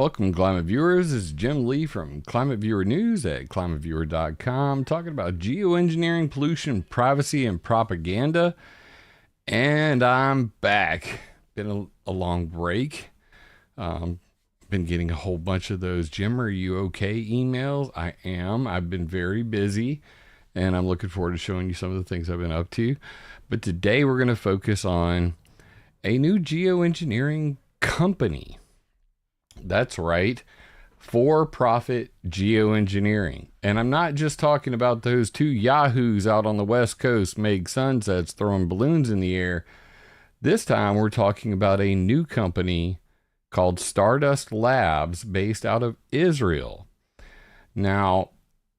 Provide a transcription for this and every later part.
Welcome, Climate Viewers. This is Jim Lee from ClimateViewer News at ClimateViewer.com, talking about geoengineering, pollution, privacy, and propaganda. And I'm back. Been a long break. Been getting a whole bunch of those "Jim, are you okay?" emails. I am. I've been very busy, and I'm looking forward to showing you some of the things I've been up to. But today we're going to focus on a new geoengineering company. That's right, for-profit geoengineering. And I'm not just talking about those two yahoos out on the West Coast, make sunsets, throwing balloons in the air. This time we're talking about a new company called Stardust Labs based out of Israel. Now,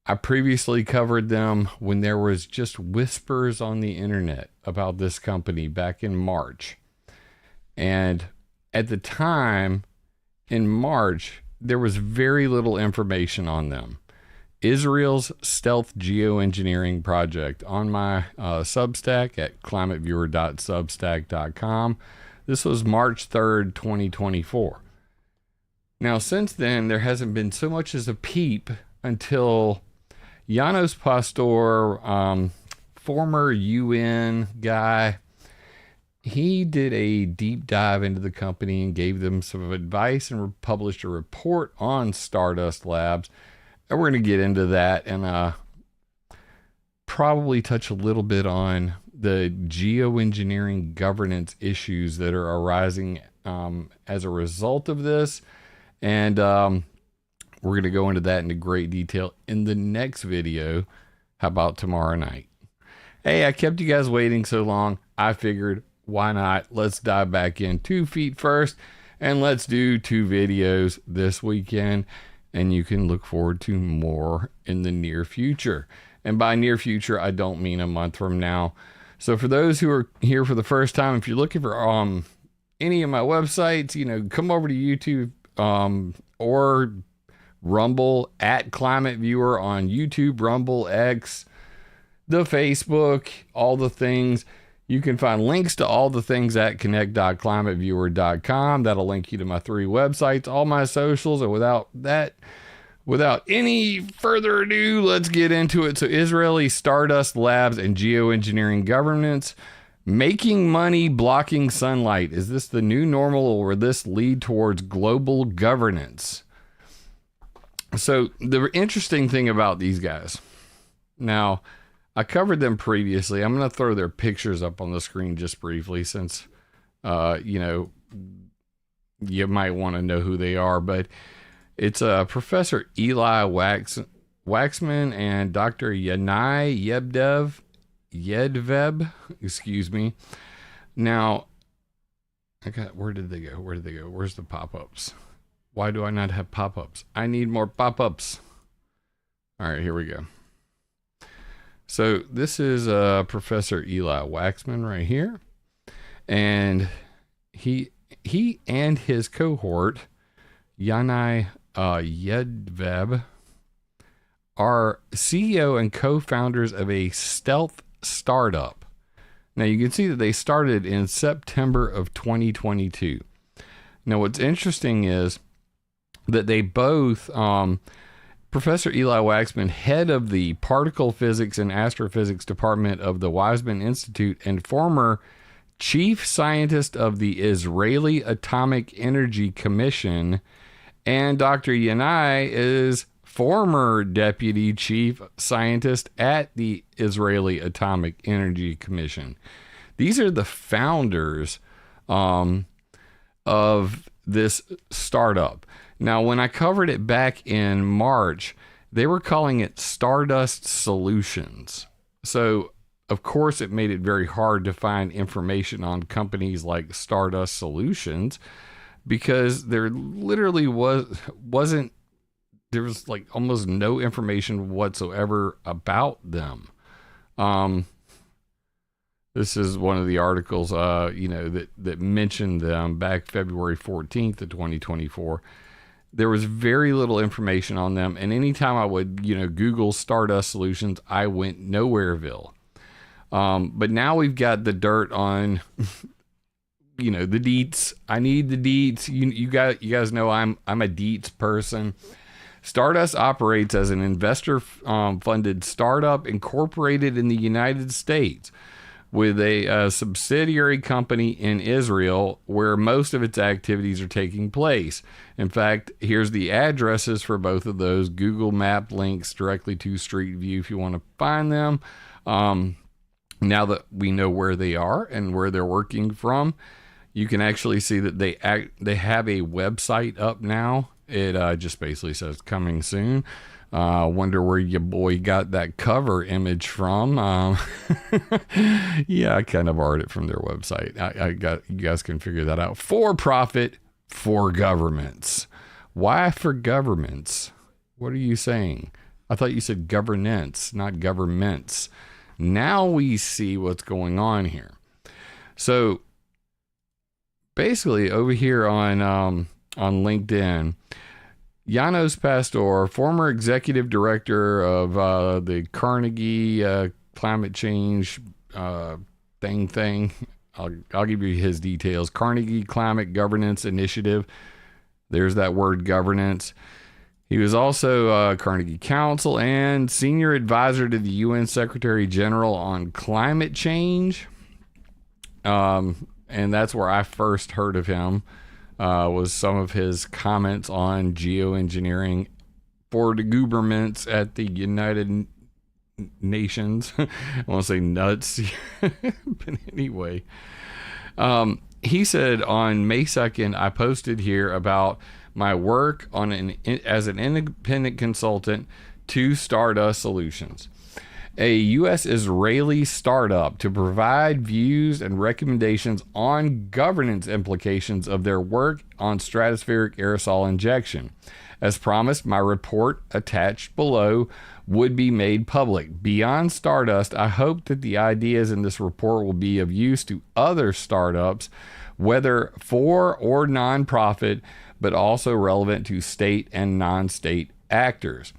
I previously covered them when there was just whispers on the internet about this company back in March. And at the time, in March, there was very little information on them. Israel's stealth geoengineering project on my SUBSTACK at ClimateViewer.substack.com. This was March 3rd, 2024. Now, since then, there hasn't been so much as a peep until Janos Pastor, former UN guy, he did a deep dive into the company and gave them some advice and published a report on Stardust Labs. And we're going to get into that and probably touch a little bit on the geoengineering governance issues that are arising as a result of this. And we're going to go into that into great detail in the next video. How about tomorrow night? Hey, I kept you guys waiting so long. I figured, why not? Let's dive back in 2 feet first, and let's do 2 videos this weekend, and you can look forward to more in the near future. And by near future, I don't mean a month from now. So for those who are here for the first time, if you're looking for any of my websites, come over to YouTube or Rumble at ClimateViewer on YouTube, Rumble, X, the Facebook, all the things. You can find links to all the things at connect.climateviewer.com. That'll link you to my 3 websites, all my socials. And without any further ado, let's get into it. So Israeli Stardust Labs and geoengineering governance, making money, blocking sunlight. Is this the new normal, or will this lead towards global governance? So the interesting thing about these guys, now, I covered them previously. I'm going to throw their pictures up on the screen just briefly since, you might want to know who they are. But it's Professor Eli Waxman and Dr. Yanai Yedveb, excuse me. Now, where did they go? Where's the pop-ups? Why do I not have pop-ups? I need more pop-ups. All right, here we go. So this is Professor Eli Waxman right here, and he and his cohort, Yanai Yedveb, are CEO and co-founders of a stealth startup. Now you can see that they started in September of 2022. Now what's interesting is that they both Professor Eli Waxman, head of the Particle Physics and Astrophysics Department of the Weizmann Institute and former chief scientist of the Israeli Atomic Energy Commission, and Dr. Yanai is former deputy chief scientist at the Israeli Atomic Energy Commission. These are the founders of this startup. Now, when I covered it back in March, they were calling it Stardust Solutions. So, of course, it made it very hard to find information on companies like Stardust Solutions because there literally wasn't like almost no information whatsoever about them. This is one of the articles, that mentioned them back February 14th of 2024. There was very little information on them, and anytime I would, Google Stardust Solutions, I went nowhereville. But now we've got the dirt on the deets. I need the deets. You guys know I'm a deets person. Stardust operates as an investor funded startup incorporated in the United States with a subsidiary company in Israel where most of its activities are taking place. In fact, here's the addresses for both of those. Google Map links directly to Street View if you want to find them. Now that we know where they are and where they're working from, you can actually see that they have a website up now. It just basically says coming soon. Wonder where your boy got that cover image from. Yeah, I kind of borrowed it from their website. You guys can figure that out. For profit, for governments. Why for governments? What are you saying? I thought you said governance, not governments. Now we see what's going on here. So basically over here on LinkedIn, Janos Pastor, former executive director of the Carnegie climate change thing. I'll give you his details. Carnegie Climate Governance Initiative. There's that word, governance. He was also Carnegie Council and senior advisor to the UN Secretary General on climate change. And that's where I first heard of him. Was some of his comments on geoengineering for the governments at the United Nations. I want to say nuts, but anyway. He said on May 2nd, I posted here about my work as an independent consultant to Stardust Solutions, a U.S.-Israeli startup to provide views and recommendations on governance implications of their work on stratospheric aerosol injection. As promised, my report attached below would be made public. Beyond Stardust, I hope that the ideas in this report will be of use to other startups, whether for or nonprofit, but also relevant to state and non-state actors.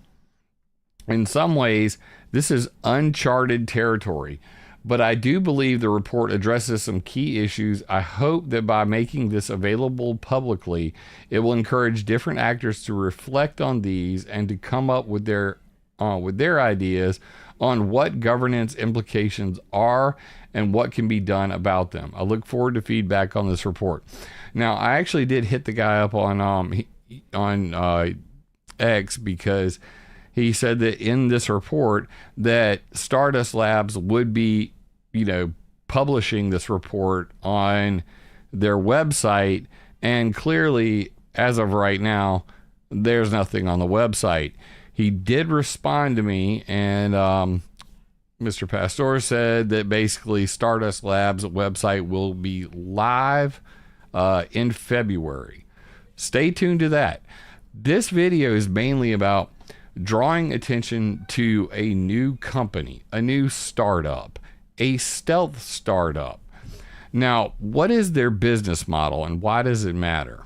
In some ways, this is uncharted territory, but I do believe the report addresses some key issues. I hope that by making this available publicly, it will encourage different actors to reflect on these and to come up with their ideas on what governance implications are and what can be done about them. I look forward to feedback on this report. Now, I actually did hit the guy up on X because he said that in this report that Stardust Labs would be, publishing this report on their website. And clearly, as of right now, there's nothing on the website. He did respond to me, and Mr. Pastor said that basically Stardust Labs website will be live in February. Stay tuned to that. This video is mainly about drawing attention to a new company, a new startup, a stealth startup. Now, what is their business model and why does it matter?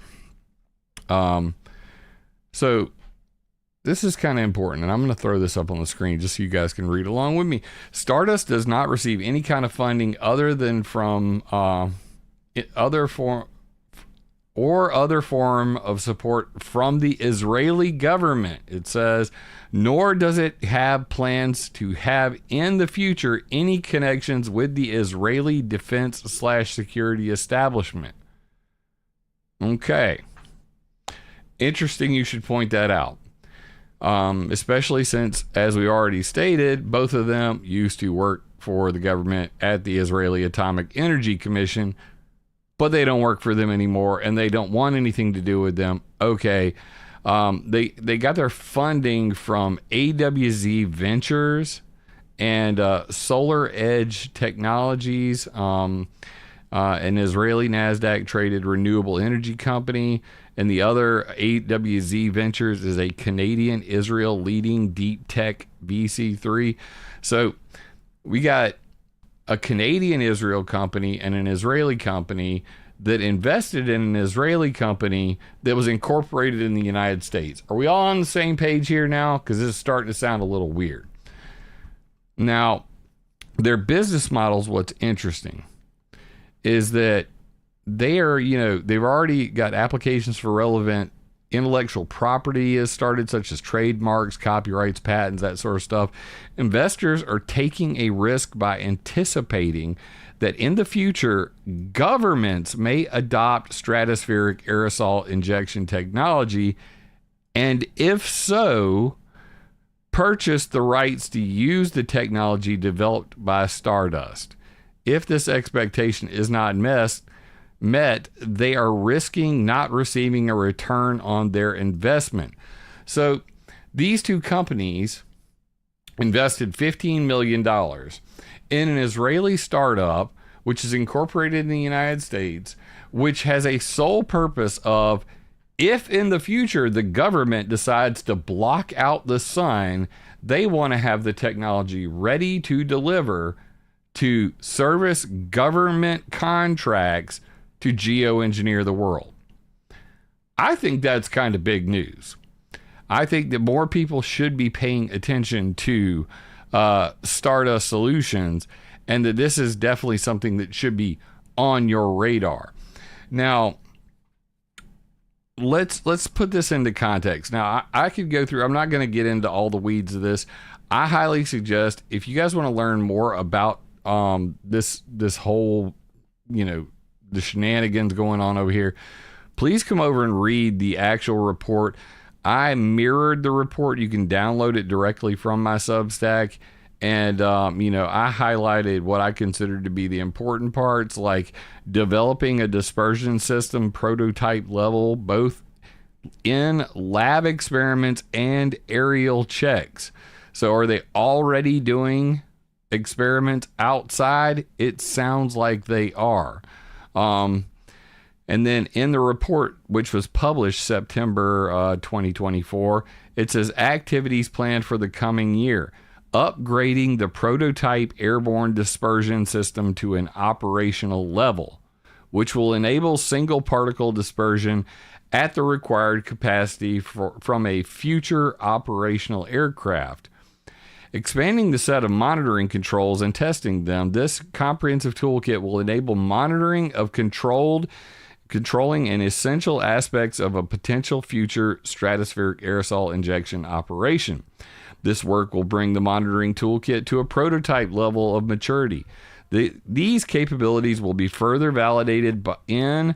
So this is kind of important, and I'm going to throw this up on the screen just so you guys can read along with me. Stardust does not receive any kind of funding other than from other form of support from the Israeli government. It says, nor does it have plans to have in the future any connections with the Israeli defense/security establishment. Okay. Interesting you should point that out. Especially since, as we already stated, both of them used to work for the government at the Israeli Atomic Energy Commission, but they don't work for them anymore and they don't want anything to do with them. Okay. They got their funding from AWZ Ventures and Solar Edge Technologies, an Israeli NASDAQ traded renewable energy company. And the other, AWZ Ventures, is a Canadian Israel leading deep tech VC3. So we got a Canadian Israel company and an Israeli company that invested in an Israeli company that was incorporated in the United States. Are we all on the same page here now? Because this is starting to sound a little weird. Now, their business models, what's interesting is that they are, they've already got applications for relevant intellectual property has started, such as trademarks, copyrights, patents, that sort of stuff. Investors are taking a risk by anticipating that in the future, governments may adopt stratospheric aerosol injection technology, and if so, purchase the rights to use the technology developed by Stardust. If this expectation is not met, they are risking not receiving a return on their investment. So these two companies invested $15 million in an Israeli startup, which is incorporated in the United States, which has a sole purpose of, if in the future the government decides to block out the sun, they want to have the technology ready to deliver to service government contracts to geoengineer the world. I think that's kind of big news. I think that more people should be paying attention to Stardust Solutions, and that this is definitely something that should be on your radar. Now, let's put this into context. Now, I could go through, I'm not going to get into all the weeds of this. I highly suggest, if you guys want to learn more about this whole, the shenanigans going on over here, please come over and read the actual report. I mirrored the report. You can download it directly from my Substack. And, I highlighted what I considered to be the important parts, like developing a dispersion system prototype level, both in lab experiments and aerial checks. So are they already doing experiments outside? It sounds like they are. And then in the report, which was published September 2024, it says activities planned for the coming year: upgrading the prototype airborne dispersion system to an operational level, which will enable single particle dispersion at the required capacity from a future operational aircraft. Expanding the set of monitoring controls and testing them, this comprehensive toolkit will enable monitoring of controlling and essential aspects of a potential future stratospheric aerosol injection operation. This work will bring the monitoring toolkit to a prototype level of maturity. These capabilities will be further validated in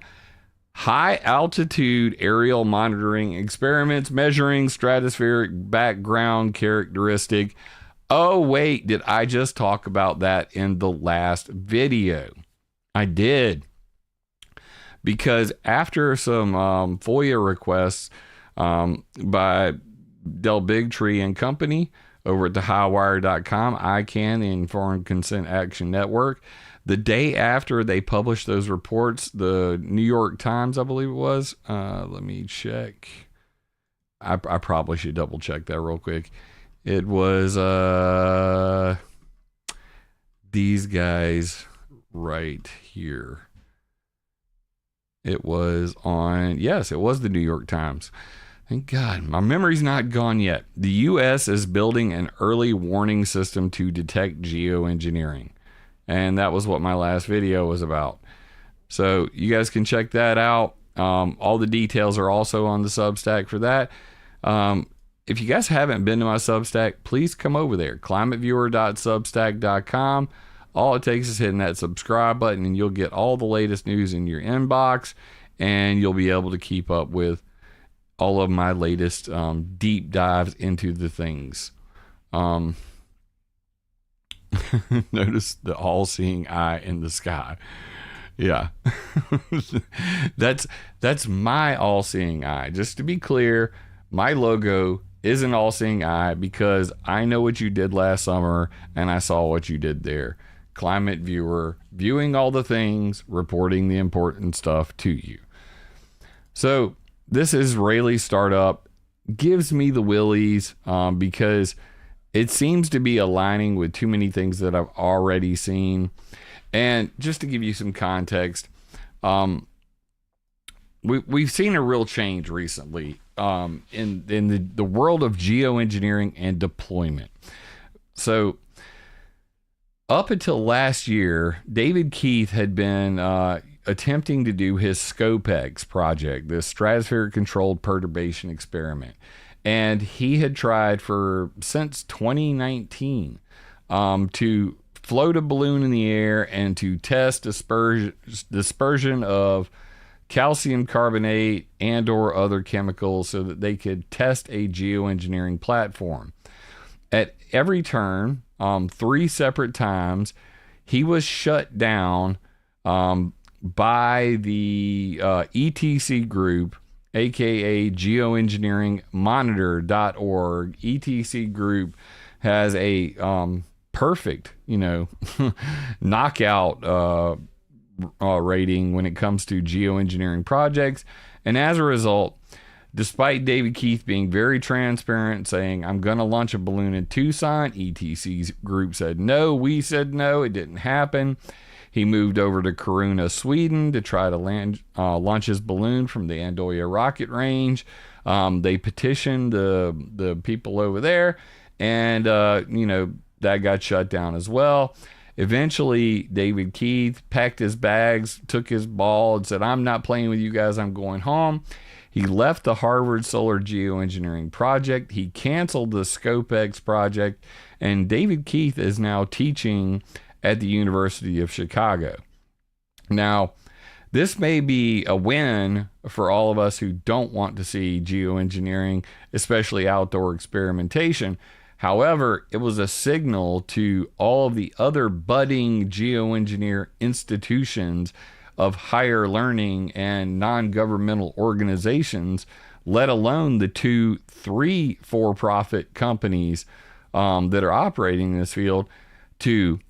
high-altitude aerial monitoring experiments measuring stratospheric background characteristic. Oh, wait, did I just talk about that in the last video? I did. Because after some FOIA requests by Del Bigtree and Company over at thehighwire.com, ICANN, the Informed Consent Action Network, the day after they published those reports, the New York Times, I believe it was, let me check. I probably should double check that real quick. It was these guys right here. It was it was the New York Times. Thank God, my memory's not gone yet. The U.S. is building an early warning system to detect geoengineering. And that was what my last video was about. So you guys can check that out. All the details are also on the Substack for that. If you guys haven't been to my Substack, please come over there. ClimateViewer.substack.com. All it takes is hitting that subscribe button, and you'll get all the latest news in your inbox, and you'll be able to keep up with all of my latest deep dives into the things. Notice the all-seeing eye in the sky. Yeah. that's my all-seeing eye. Just to be clear, my logo is an all-seeing eye because I know what you did last summer and I saw what you did there. ClimateViewer, viewing all the things, reporting the important stuff to you. So this Israeli startup gives me the willies because it seems to be aligning with too many things that I've already seen. And just to give you some context, we've seen a real change recently in the world of geoengineering and deployment. So up until last year, David Keith had been a attempting to do his SCOPEX project, this stratospheric controlled perturbation experiment. And he had tried since 2019 to float a balloon in the air and to test dispersion of calcium carbonate and or other chemicals so that they could test a geoengineering platform. At every turn, 3 separate times, he was shut down by the ETC group, aka Geoengineering Monitor.org. ETC group has a perfect, knockout rating when it comes to geoengineering projects. And as a result, despite David Keith being very transparent, saying, I'm going to launch a balloon in Tucson, ETC's group said no. We said no. It didn't happen. He moved over to Kiruna, Sweden to try to launch his balloon from the Andoya rocket range. They petitioned the people over there, and, that got shut down as well. Eventually, David Keith packed his bags, took his ball, and said, I'm not playing with you guys. I'm going home. He left the Harvard Solar Geoengineering Project. He canceled the SCOPEX project, and David Keith is now teaching at the University of Chicago. Now, this may be a win for all of us who don't want to see geoengineering, especially outdoor experimentation. However, it was a signal to all of the other budding geoengineer institutions of higher learning and non-governmental organizations, let alone the 2-3 for-profit companies that are operating in this field, to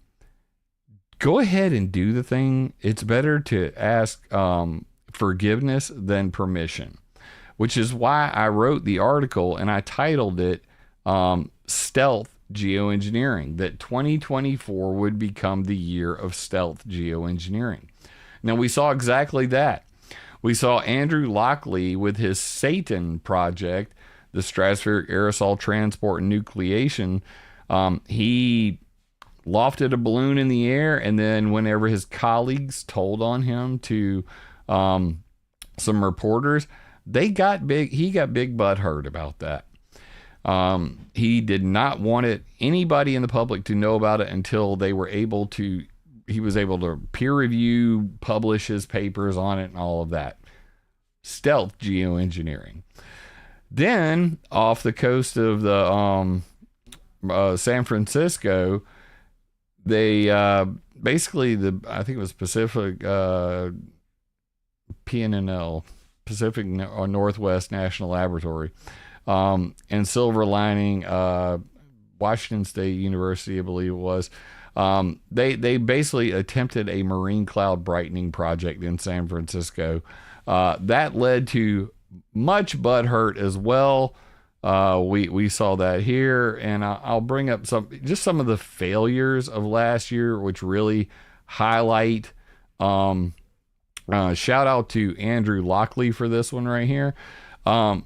go ahead and do the thing. It's better to ask forgiveness than permission, which is why I wrote the article and I titled it Stealth Geoengineering, that 2024 would become the year of stealth geoengineering. Now, we saw exactly that. We saw Andrew Lockley with his Satan project, the stratospheric aerosol transport and nucleation. He lofted a balloon in the air, and then whenever his colleagues told on him to some reporters, he got big butt hurt about that. He did not want anybody in the public to know about it until he was able to peer review, publish his papers on it and all of that. Stealth geoengineering. Then off the coast of the San Francisco, they basically I think it was Pacific PNNL, Pacific Northwest National Laboratory, and Silver Lining, Washington State University, I believe it was. They basically attempted a marine cloud brightening project in San Francisco. That led to much butthurt as well. We saw that here, and I'll bring up some of the failures of last year, which really highlight. Shout out to Andrew Lockley for this one right here.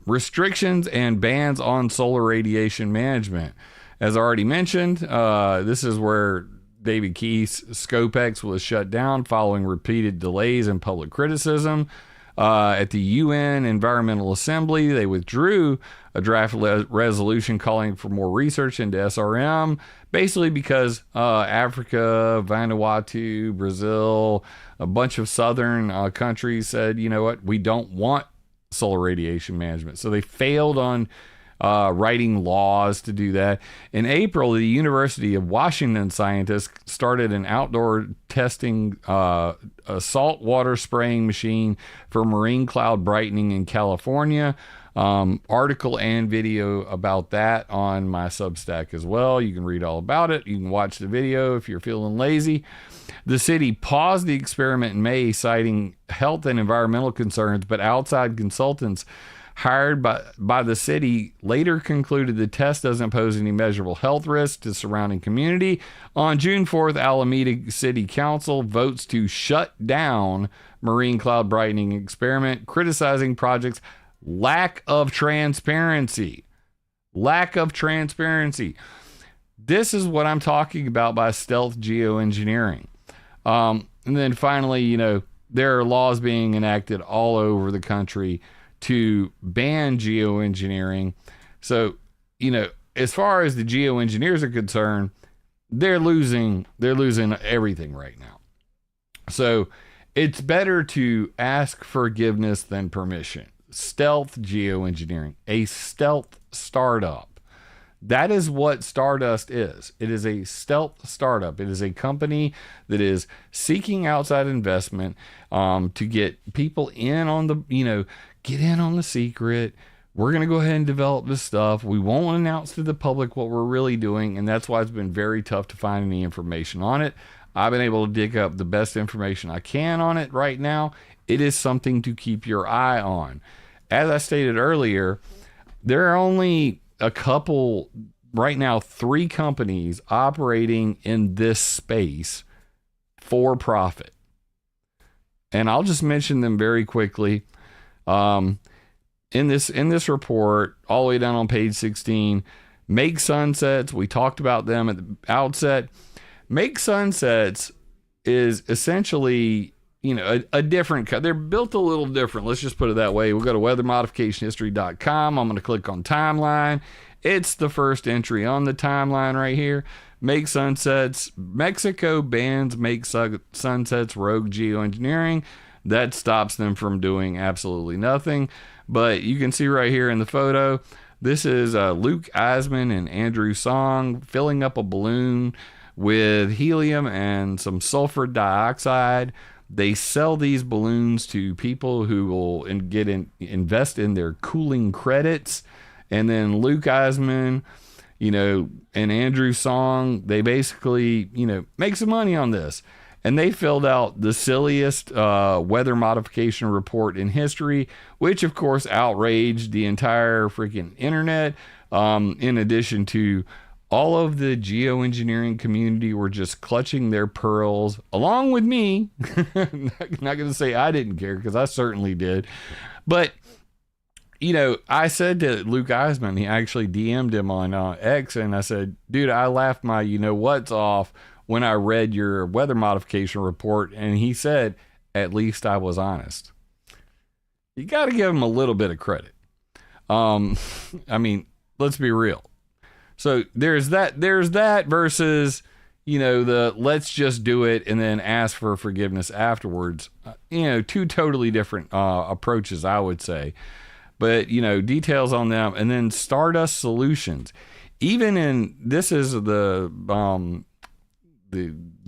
Restrictions and bans on solar radiation management. As I already mentioned, this is where David Keith's SCOPEX was shut down following repeated delays and public criticism. At the UN Environmental Assembly, they withdrew a draft resolution calling for more research into SRM, basically because Africa, Vanuatu, Brazil, a bunch of southern countries said, you know what, we don't want solar radiation management. So they failed on writing laws to do that. In April, the University of Washington scientists started an outdoor testing a saltwater spraying machine for marine cloud brightening in California. Article and video about that on my Substack as well. You can read all about it. You can watch the video if you're feeling lazy. The city paused the experiment in May, citing health and environmental concerns, but outside consultants hired by the city later concluded the test doesn't pose any measurable health risk to the surrounding community. On June 4th, Alameda City Council votes to shut down marine cloud brightening experiment, criticizing project's lack of transparency. Lack of transparency. This is what I'm talking about by stealth geoengineering. And then finally, there are laws being enacted all over the country to ban geoengineering. So, as far as the geoengineers are concerned, they're losing everything right now. So it's better to ask forgiveness than permission. Stealth geoengineering, a stealth startup. That is what Stardust is. It is a stealth startup. It is a company that is seeking outside investment to get people in on the, get in on the secret. We're going to go ahead and develop this stuff. We won't announce to the public what we're really doing, and that's why it's been very tough to find any information on it. I've been able to dig up the best information I can on it right now. It is something to keep your eye on. As I stated earlier, there are only a couple, right now, 3 companies operating in this space for profit. And I'll just mention them very quickly. In this report, all the way down on page 16, Make Sunsets, we talked about them at the outset. Make Sunsets is essentially, a different, they're built a little different. Let's just put it that way. We'll go to weathermodificationhistory.com. I'm going to click on timeline. It's the first entry on the timeline right here. Make Sunsets. Mexico bans Make Sunsets rogue geoengineering. That stops them from doing absolutely nothing. But you can see right here in the photo, this is Luke Eisman and Andrew Song filling up a balloon with helium and some sulfur dioxide. They sell these balloons to people who will invest in their cooling credits. And then Luke Eisman, and Andrew Song, they basically, make some money on this. And they filled out the silliest weather modification report in history, which of course outraged the entire freaking internet. In addition to all of the geoengineering community were just clutching their pearls, along with me. Not going to say I didn't care, because I certainly did. But, I said to Luke Eisman, he actually DM'd him on X, and I said, dude, I laughed my what's off when I read your weather modification report. And he said, at least I was honest. You got to give him a little bit of credit. Let's be real. So there's that versus, the let's just do it and then ask for forgiveness afterwards. Two totally different approaches, I would say. But, details on them. And then Stardust Solutions. Even in, this is the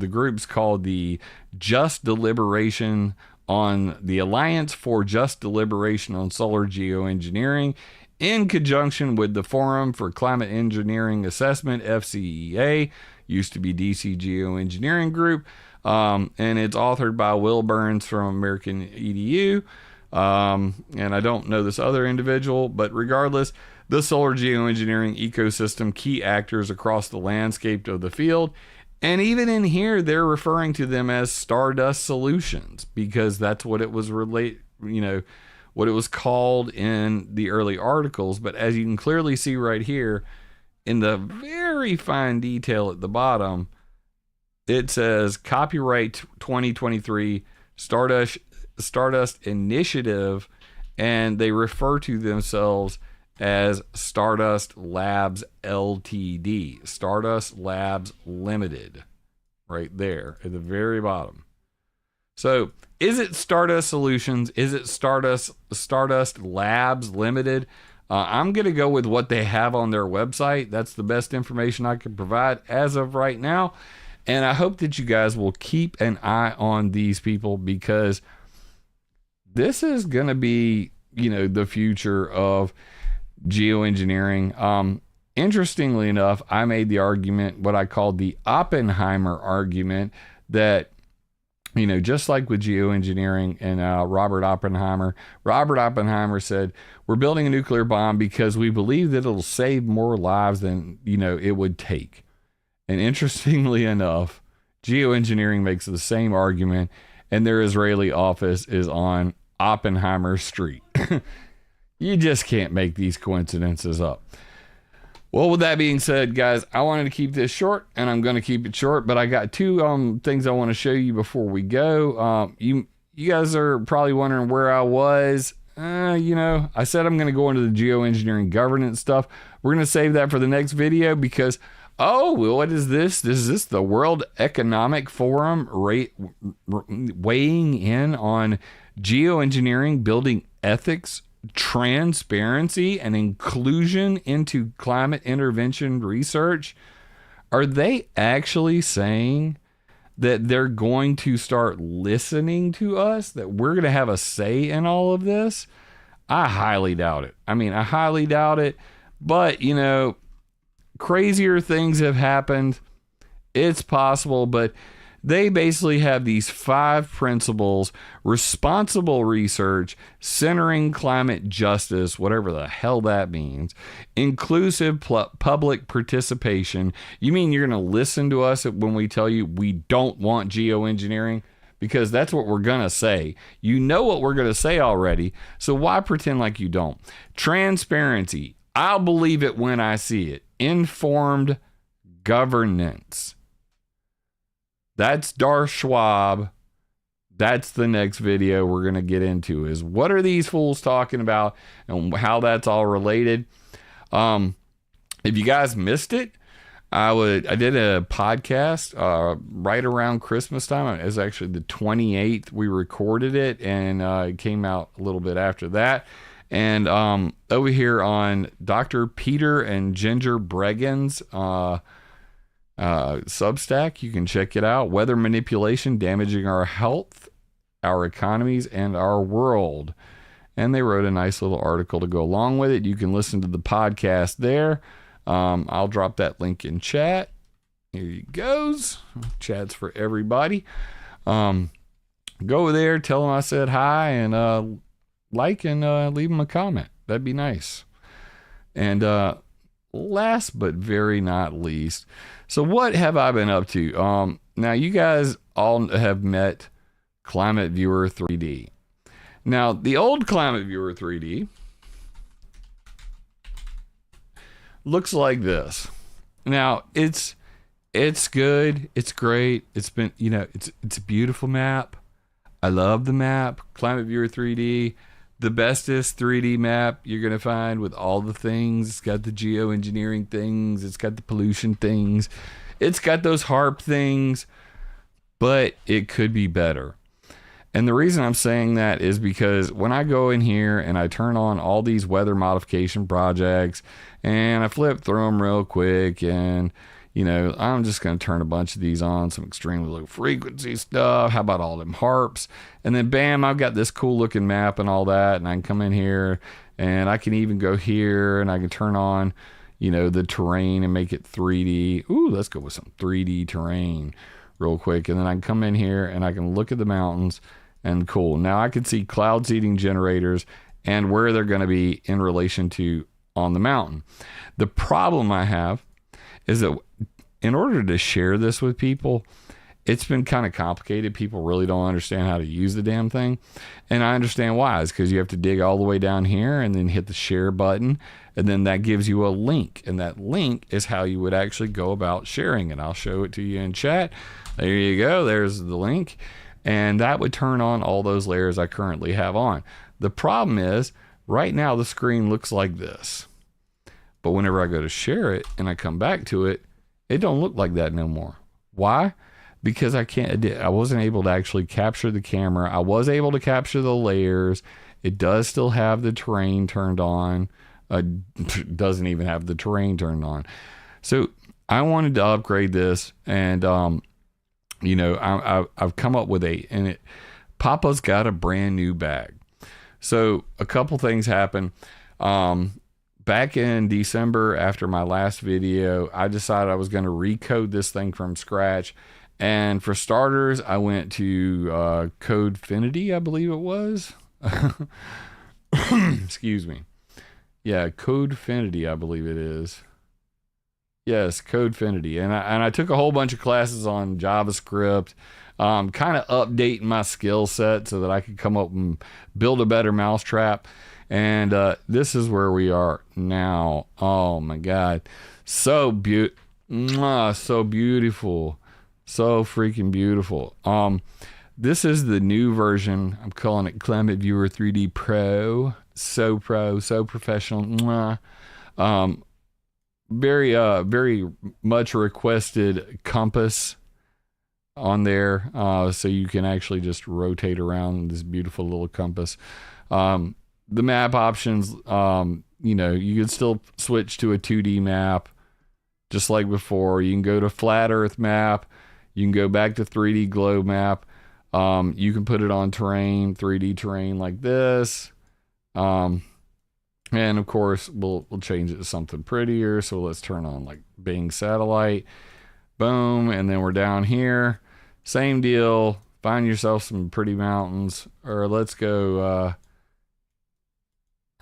group's called the Just Deliberation on the Alliance for Just Deliberation on Solar Geoengineering, in conjunction with the Forum for Climate Engineering Assessment, FCEA, used to be DC Geoengineering Group, and it's authored by Will Burns from American EDU, and I don't know this other individual, but regardless, the solar geoengineering ecosystem, key actors across the landscape of the field. And even in here, they're referring to them as Stardust Solutions, because that's what it was what it was called in the early articles. But as you can clearly see right here, in the very fine detail at the bottom, it says copyright 2023 Stardust Initiative, and they refer to themselves as Stardust Labs Ltd. Stardust Labs Limited, right there at the very bottom. So is it Stardust Solutions? Is it Stardust Labs Limited? I'm going to go with what they have on their website. That's the best information I can provide as of right now. And I hope that you guys will keep an eye on these people, because this is going to be, the future of geoengineering. Interestingly enough, I made the argument, what I called the Oppenheimer argument, that, just like with geoengineering and Robert Oppenheimer said, we're building a nuclear bomb because we believe that it'll save more lives than, it would take. And interestingly enough, geoengineering makes the same argument, and their Israeli office is on Oppenheimer Street. You just can't make these coincidences up. Well, with that being said, guys, I wanted to keep this short, and I'm going to keep it short, but I got two things I want to show you before we go. You you guys are probably wondering where I was. I said I'm going to go into the geoengineering governance stuff. We're going to save that for the next video because, what is this? Is this the World Economic Forum weighing in on geoengineering, building ethics, transparency, and inclusion into climate intervention research? Are they actually saying that they're going to start listening to us, that we're going to have a say in all of this? I highly doubt it. I highly doubt it. But, crazier things have happened. It's possible, but they basically have these 5 principles: responsible research, centering climate justice, whatever the hell that means, inclusive public participation. You mean you're going to listen to us when we tell you we don't want geoengineering? Because that's what we're going to say. You know what we're going to say already, so why pretend like you don't? Transparency. I'll believe it when I see it. Informed governance. That's Darth Schwab. That's the next video we're going to get into, is what are these fools talking about and how that's all related. If you guys missed it, I did a podcast right around Christmas time. It was actually the 28th. We recorded it, and it came out a little bit after that. And over here on Dr. Peter and Ginger Bregan's Substack, you can check it out. Weather manipulation damaging our health, our economies, and our world. And they wrote a nice little article to go along with it. You can listen to the podcast there. I'll drop that link in chat. Here it goes. Chat's for everybody. Go there, tell them I said hi, and like and leave them a comment. That'd be nice. And last but very not least, so what have I been up to? Now, you guys all have met ClimateViewer 3D. Now, the old ClimateViewer 3D looks like this. Now, it's good. It's great. It's been, it's a beautiful map. I love the map. ClimateViewer 3D, the bestest 3D map you're going to find with all the things. It's got the geoengineering things. It's got the pollution things. It's got those HARP things, but it could be better. And the reason I'm saying that is because when I go in here and I turn on all these weather modification projects and I flip through them real quick, and I'm just going to turn a bunch of these on, some extremely low frequency stuff. How about all them harps? And then bam, I've got this cool looking map and all that. And I can come in here and I can even go here and I can turn on, the terrain and make it 3D. Ooh, let's go with some 3D terrain real quick. And then I can come in here and I can look at the mountains, and cool. Now I can see cloud seeding generators and where they're going to be in relation to on the mountain. The problem I have is that in order to share this with people, it's been kind of complicated. People really don't understand how to use the damn thing. And I understand why. It's because you have to dig all the way down here and then hit the share button. And then that gives you a link. And that link is how you would actually go about sharing it. I'll show it to you in chat. There you go. There's the link. And that would turn on all those layers I currently have on. The problem is, right now the screen looks like this. But whenever I go to share it and I come back to it, it don't look like that no more. Why? Because I wasn't able to actually capture the camera. I was able to capture the layers. It does still have the terrain turned on. Doesn't even have the terrain turned on. So I wanted to upgrade this, and I've come up with Papa's got a brand new bag. So a couple things happened. Back in December, after my last video, I decided I was going to recode this thing from scratch. And for starters, I went to Codefinity, I believe it was. Excuse me. Yeah, Codefinity, I believe it is. Yes, Codefinity. And I took a whole bunch of classes on JavaScript, kind of updating my skill set so that I could come up and build a better mousetrap. And this is where we are now. Oh my God. So beautiful. So beautiful. So freaking beautiful. This is the new version. I'm calling it ClimateViewer 3D Pro. So pro, so professional. Mwah. Very much requested compass on there, so you can actually just rotate around this beautiful little compass. The map options, you know, you can still switch to a 2D map just like before. You can go to flat earth map. You can go back to 3D globe map. You can put it on terrain, 3D terrain like this. And of course, we'll change it to something prettier. So let's turn on like Bing satellite. Boom. And then we're down here. Same deal. Find yourself some pretty mountains. Or let's go.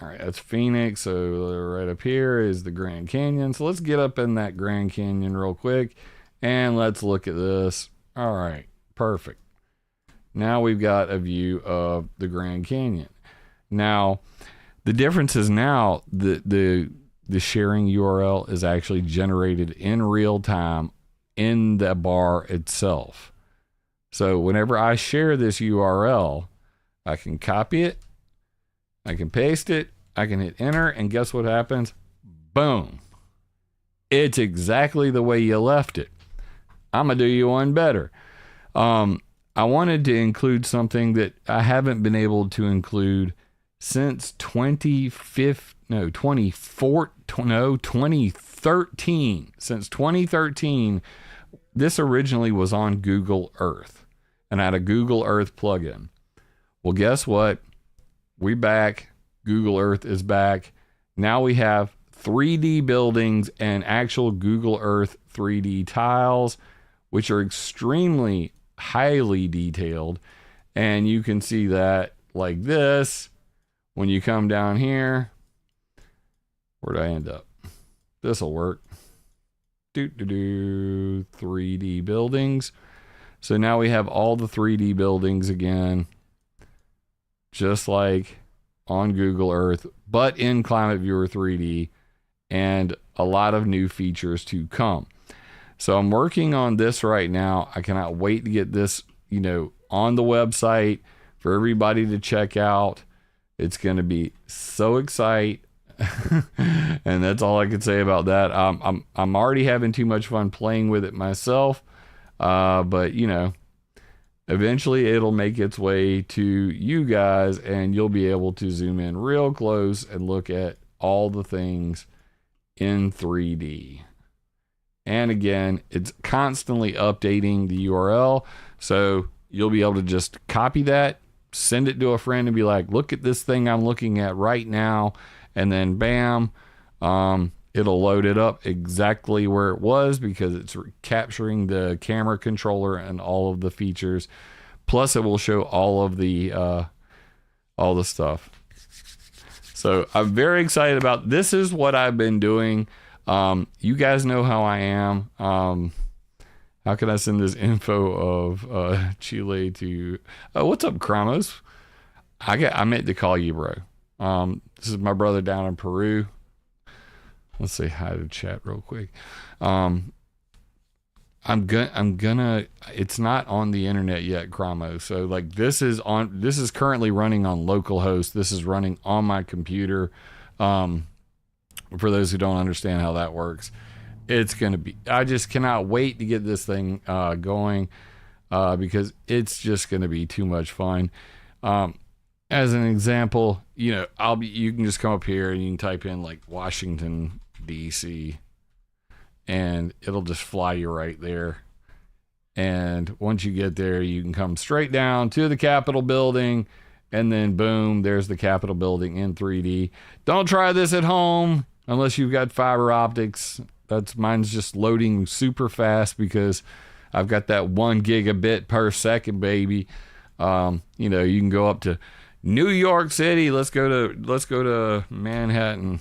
All right, that's Phoenix. So right up here is the Grand Canyon. So let's get up in that Grand Canyon real quick. And let's look at this. All right, perfect. Now we've got a view of the Grand Canyon. Now, the difference is now the sharing URL is actually generated in real time in the bar itself. So whenever I share this URL, I can copy it, I can paste it, I can hit enter, and guess what happens? Boom. It's exactly the way you left it. I'm going to do you one better. I wanted to include something that I haven't been able to include since 2013. Since 2013, this originally was on Google Earth, and I had a Google Earth plugin. Well, guess what? We back. Google Earth is back. Now we have 3D buildings and actual Google Earth 3D tiles, which are extremely highly detailed. And you can see that like this. When you come down here, where'd I end up? This'll work. 3D buildings. So now we have all the 3D buildings again, just like on Google Earth, but in ClimateViewer 3D, and a lot of new features to come. So I'm working on this right now. I cannot wait to get this, you know, on the website for everybody to check out. It's going to be so exciting. And that's all I can say about that. I'm already having too much fun playing with it myself. But you know, eventually it'll make its way to you guys, and you'll be able to zoom in real close and look at all the things in 3D. And again, it's constantly updating the URL. So you'll be able to just copy that, send it to a friend and be like, look at this thing I'm looking at right now. And then bam, it'll load it up exactly where it was, because it's capturing the camera controller and all of the features. Plus it will show all the stuff. So I'm very excited about this. Is what I've been doing. You guys know how I am. How can I send this info of Chile to... what's up, Kramos? I meant to call you, bro. This is my brother down in Peru. Let's say hi to chat real quick. I'm gonna... It's not on the internet yet, Kramos. So, like, this is currently running on localhost. This is running on my computer. For those who don't understand how that works. It's going to be, I just cannot wait to get this thing going, because it's just going to be too much fun. As an example, you know, you can just come up here and you can type in like Washington, DC, and it'll just fly you right there. And once you get there, you can come straight down to the Capitol building, and then boom, there's the Capitol building in 3D. Don't try this at home unless you've got fiber optics. Mine's just loading super fast because I've got that 1 gigabit per second, baby. You know, you can go up to New York City. Let's go to Manhattan.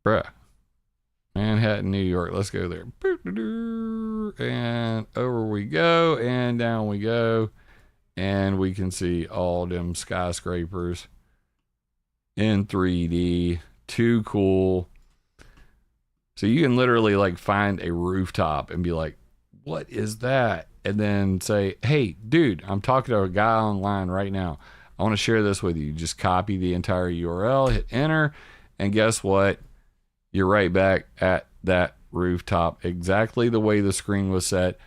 Bruh. Manhattan, New York. Let's go there. And over we go, and down we go. And we can see all them skyscrapers in 3D. Too cool. So you can literally like find a rooftop and be like, what is that? And then say, hey, dude, I'm talking to a guy online right now. I want to share this with you. Just copy the entire URL, hit enter, and guess what? You're right back at that rooftop, exactly the way the screen was set.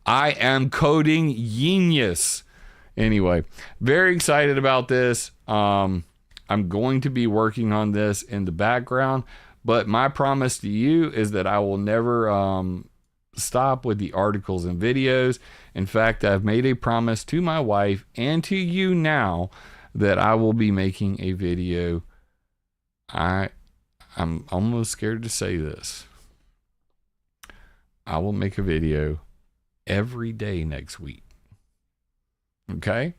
I am coding genius. Anyway, very excited about this. I'm going to be working on this in the background, but my promise to you is that I will never stop with the articles and videos. In fact, I've made a promise to my wife and to you now that I will be making a video. I'm almost scared to say this. I will make a video every day next week. Okay?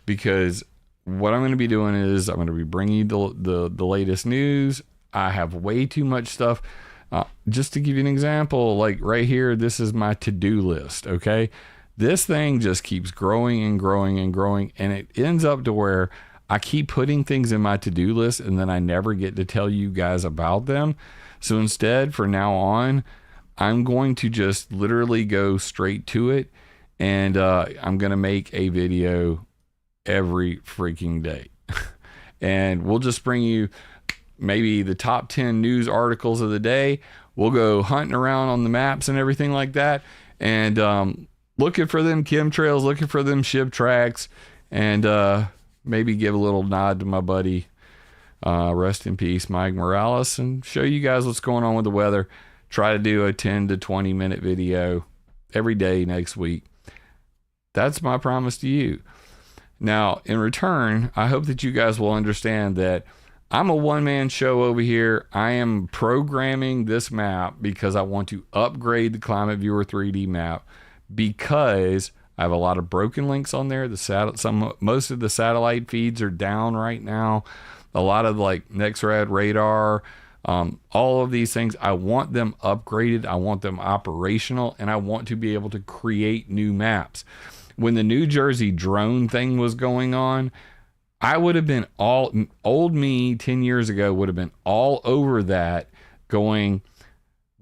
Because what I'm going to be doing is I'm going to be bringing you the latest news. I have way too much stuff. Just to give you an example, like right here, this is my to-do list. Okay? This thing just keeps growing and growing and growing, and it ends up to where I keep putting things in my to-do list and then I never get to tell you guys about them. So instead, for now on, I'm going to just literally go straight to it, and I'm going to make a video every freaking day. And we'll just bring you maybe the top 10 news articles of the day. We'll go hunting around on the maps and everything like that, and looking for them chemtrails, looking for them ship tracks, and maybe give a little nod to my buddy, rest in peace, Mike Morales, and show you guys what's going on with the weather. Try to do a 10 to 20 minute video every day next week. That's my promise to you. Now, in return, I hope that you guys will understand that I'm a one-man show over here. I am programming this map because I want to upgrade the ClimateViewer 3D map, because I have a lot of broken links on there. Most of the satellite feeds are down right now. A lot of like NextRad radar, all of these things, I want them upgraded. I want them operational, and I want to be able to create new maps. When the New Jersey drone thing was going on, I would have been old me 10 years ago would have been all over that, going,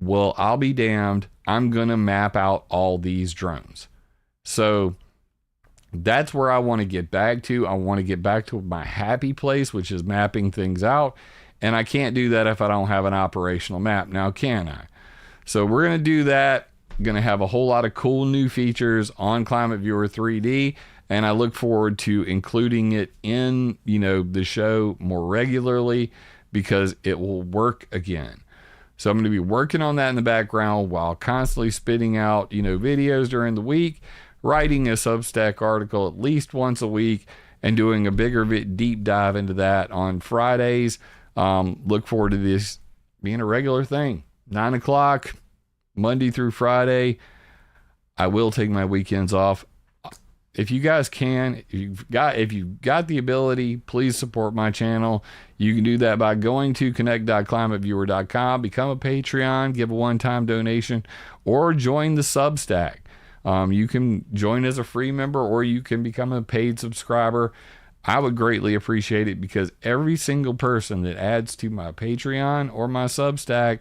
well, I'll be damned. I'm going to map out all these drones. So that's where I want to get back to. I want to get back to my happy place, which is mapping things out. And I can't do that if I don't have an operational map. Now, can I? So we're going to do that. Going to have a whole lot of cool new features on ClimateViewer 3D. And I look forward to including it in, the show more regularly, because it will work again. So I'm going to be working on that in the background while constantly spitting out, videos during the week, writing a SUBSTACK article at least once a week, and doing a bigger deep dive into that on Fridays. Look forward to this being a regular thing. 9 o'clock, Monday through Friday. I will take my weekends off. If you guys can, if you've got the ability, please support my channel. You can do that by going to connect.climateviewer.com, become a Patreon, give a one-time donation, or join the SUBSTACK. You can join as a free member, or you can become a paid subscriber. I would greatly appreciate it, because every single person that adds to my Patreon or my SUBSTACK,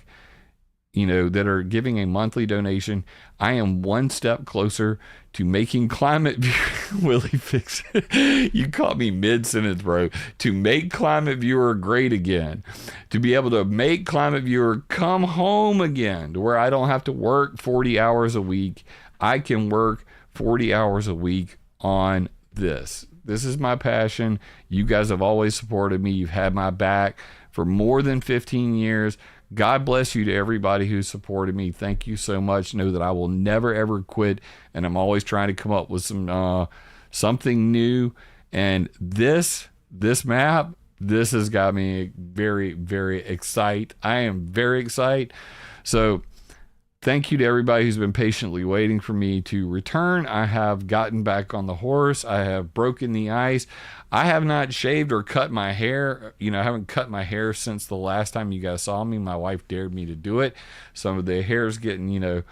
that are giving a monthly donation, I am one step closer to making ClimateViewer, Willie fix it. You caught me mid-sentence, bro. To make ClimateViewer great again. To be able to make ClimateViewer come home again, to where I don't have to work 40 hours a week. I can work 40 hours a week on this. This is my passion. You guys have always supported me. You've had my back for more than 15 years. God bless you to everybody who supported me. Thank you so much. Know that I will never, ever quit, and I'm always trying to come up with something new. And this map, this has got me very, very excited. I am very excited. So thank you to everybody who's been patiently waiting for me to return. I have gotten back on the horse. I have broken the ice. I have not shaved or cut my hair. I haven't cut my hair since the last time you guys saw me. My wife dared me to do it. Some of the hair's getting,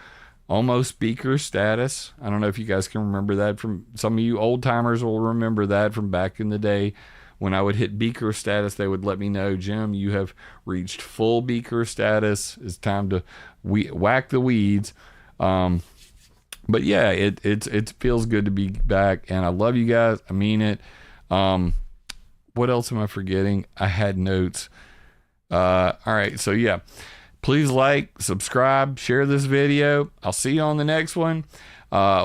almost beaker status. I don't know if you guys can remember that. From some of you old timers will remember that from back in the day when I would hit beaker status, they would let me know, Jim, you have reached full beaker status. It's time to whack the weeds. But yeah, it feels good to be back, and I love you guys. I mean it. What else am I forgetting? I had notes. All right, so yeah, please like, subscribe, share this video. I'll see you on the next one,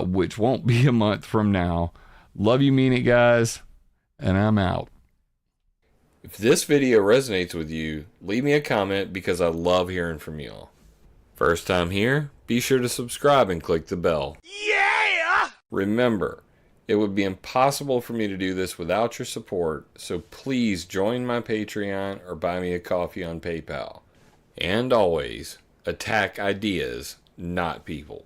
which won't be a month from now. Love you, mean it, guys, and I'm out. If this video resonates with you, leave me a comment because I love hearing from y'all. First time here, be sure to subscribe and click the bell. Yeah! Remember, it would be impossible for me to do this without your support, so please join my Patreon or buy me a coffee on PayPal. And always, attack ideas, not people.